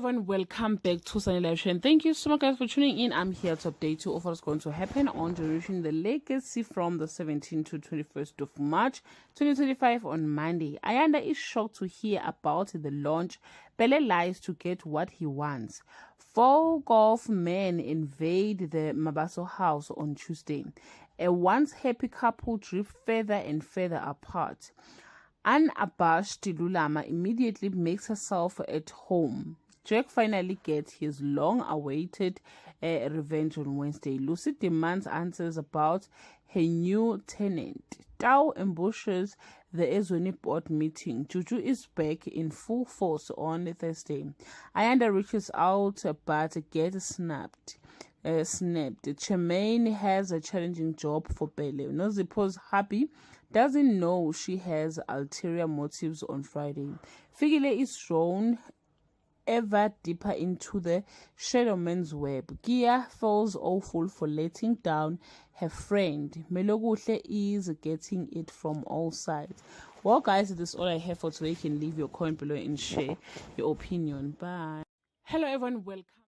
everyone, welcome back to Sunny Live Show, and thank you so much guys for tuning in. I'm here to update you of what's going to happen on Generation The Legacy from the 17th to 21st of March 2025 on Monday. Ayanda is shocked to hear about the launch. Pele lies to get what he wants. 4 Gulf men invade the Mabaso house on Tuesday. A once happy couple drift further and further apart. Unabashed, Lulama immediately makes herself at home. Jack finally gets his long-awaited revenge on Wednesday. Lucy demands answers about her new tenant. Tao ambushes the Ezoni board meeting. Juju is back in full force on Thursday. Ayanda reaches out but gets snapped. Tremaine has a challenging job for Pele. Nozipo's happy doesn't know she has ulterior motives on Friday. Figile is thrown ever deeper into the shadow man's web. Gia feels awful for letting down her friend. Meloguhle is getting it from all sides. Well guys, this is all I have for today. You can leave your comment below and share your opinion. Bye. Hello everyone, welcome.